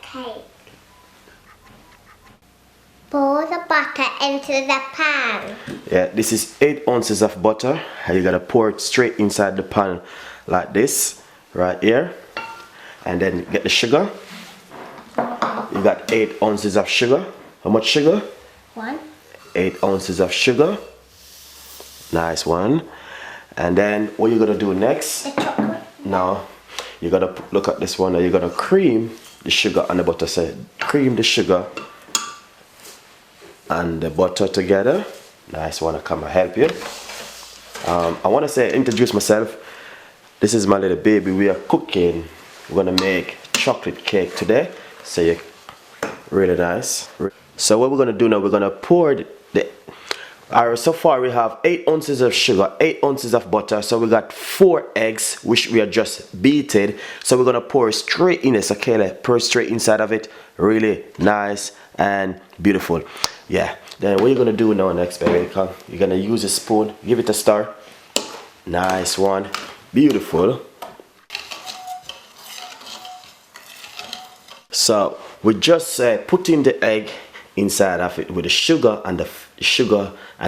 cake. Pour the butter into the pan. Yeah, this is 8 ounces of butter. And you gotta pour it straight inside the pan like this, right here. And then get the sugar. You got 8 ounces of sugar. How much sugar? 1. 8 ounces of sugar. Nice one. And then what you're gonna do next? The chocolate. Now you gotta look at this one. Now you're gonna cream the sugar and the butter. So cream the sugar and the butter together. Nice one. I come and help you. I want to introduce myself. This is my little baby. We are cooking. We're gonna make chocolate cake today. So you really nice. So what we're gonna do now? We're gonna pour Alright, so far we have 8 ounces of sugar, 8 ounces of butter. So we got 4 eggs, which we are just beaten. So we're gonna pour straight in this. Okay, let's pour straight inside of it. Really nice and beautiful. Yeah. Then what you're gonna do now next, baby? You're gonna use a spoon. Give it a stir. Nice one. Beautiful. So we just putting the egg inside of it with the sugar and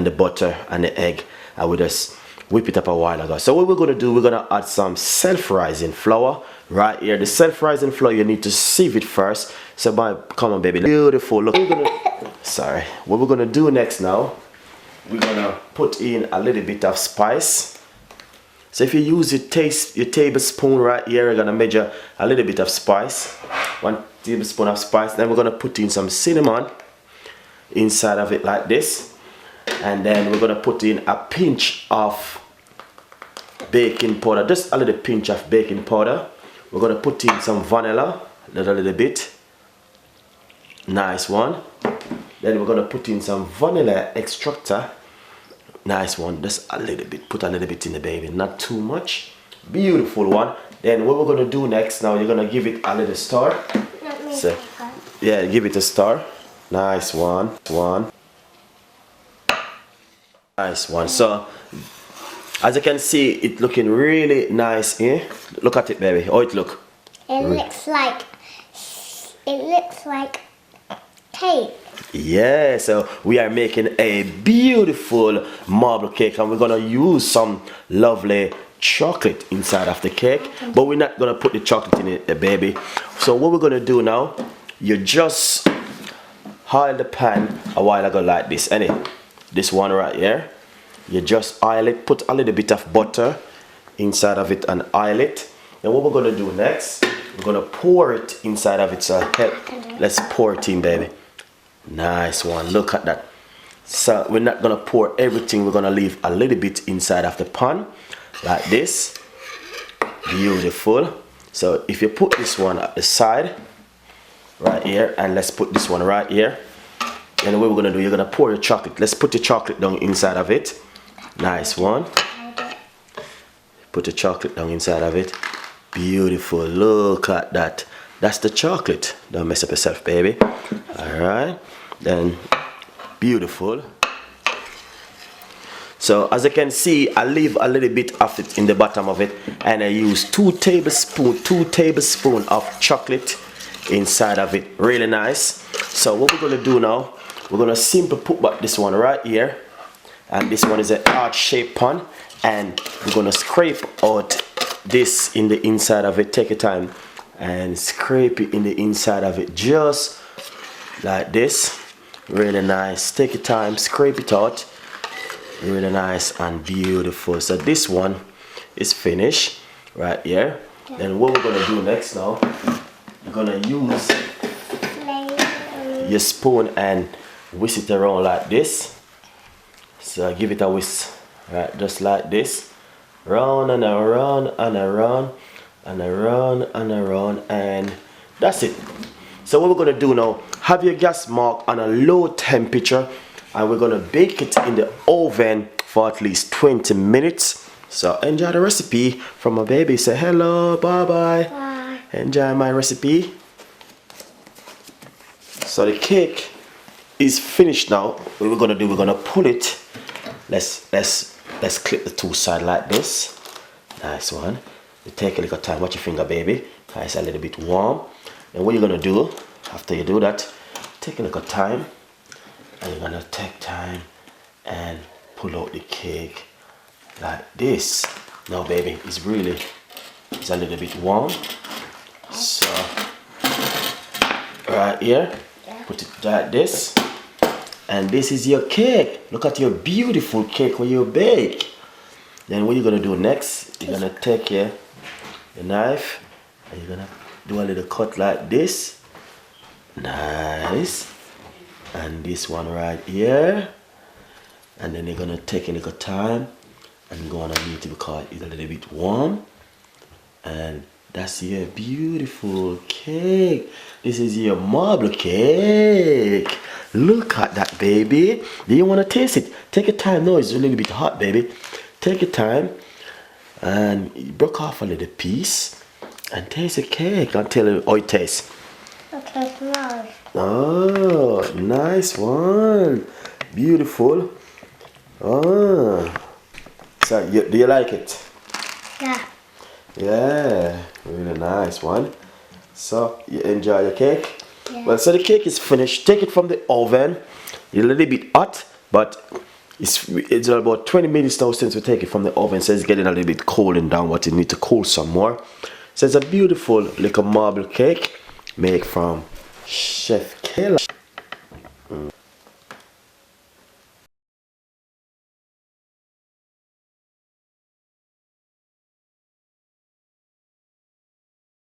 the butter and the egg, and we just whip it up a while ago. So what we're gonna do, we're gonna add some self-rising flour right here. The self-rising flour, you need to sieve it first. So come on, baby, beautiful. Look, sorry. What we're gonna do next now, we're gonna put in a little bit of spice. So if you use your tablespoon right here, you're gonna measure a little bit of spice, 1 tablespoon of spice. Then we're gonna put in some cinnamon inside of it like this, and then we're gonna put in a pinch of baking powder, just a little pinch of baking powder. We're gonna put in some vanilla, a little bit. Nice one. Then we're gonna put in some vanilla extractor. Nice one. Just a little bit. Put a little bit in the baby, not too much. Beautiful one. Then what we're gonna do next now, you're gonna give it a little stir. So, yeah, give it a stir. Nice one. Nice one. So as you can see, it looking really nice here. Look at it, baby. How it look? It looks like cake. Yeah, so we are making a beautiful marble cake, and we're gonna use some lovely chocolate inside of the cake, but we're not gonna put the chocolate in it, baby. So what we're gonna do now, you just oil the pan a while ago like this. This one right here, you just oil it, put a little bit of butter inside of it and oil it. And what we're gonna do next, we're gonna pour it inside of it. So let's pour it in, baby. Nice one. Look at that. So we're not gonna pour everything, we're gonna leave a little bit inside of the pan like this. Beautiful. So if you put this one at the side right here, and let's put this one right here, and what we're gonna do, you're gonna pour your chocolate. Let's put the chocolate down inside of it. Nice one. Put the chocolate down inside of it. Beautiful. Look at that. That's the chocolate. Don't mess up yourself, baby. All right. Then beautiful. So as you can see, I leave a little bit of it in the bottom of it, and I use 2 tablespoons of chocolate inside of it. Really nice. So what we're gonna do now, we're gonna simply put back this one right here, and this one is an heart-shaped pan, and we're gonna scrape out this in the inside of it. Take your time and scrape it in the inside of it, just like this. Really nice. Take your time, scrape it out. Really nice and beautiful. So this one is finished right here. Then what we're gonna do next now, you're gonna use your spoon and whisk it around like this. So give it a whisk, right, just like this, round and around and around and around and around, and that's it. So what we're gonna do now, have your gas mark on a low temperature, and we're gonna bake it in the oven for at least 20 minutes. So enjoy the recipe from my baby. Say hello, bye-bye. Bye. Enjoy my recipe. So the cake is finished now. What we're gonna do, we're gonna pull it. Let's clip the 2 sides like this. Nice one. You take a little time. Watch your finger, baby. It's a little bit warm. And what you're gonna do after you do that, take a little time, and you're gonna take time and pull out the cake like this. Now baby, it's a little bit warm. So right here, put it like this. And this is your cake. Look at your beautiful cake when you bake. Then what you're gonna do next, you're gonna take your knife and you're gonna do a little cut like this. Nice. And this one right here. And then you're gonna take a little time and go underneath it because it's a little bit warm. And that's your beautiful cake. This is your marble cake. Look at that, baby. Do you want to taste it? Take your time. No, it's a little bit hot, baby. Take your time and break off a little piece and taste the cake. I'll tell you how it tastes. Okay, nice. Oh, nice one. Beautiful. Oh. So, do you like it? Yeah. Yeah, really nice one. So, you enjoy your cake? Yeah. Well, so the cake is finished. Take it from the oven. It's a little bit hot, but it's about 20 minutes now since we take it from the oven. So it's getting a little bit cooling down, but it needs to cool some more. So it's a beautiful little marble cake made from Chef Campbell.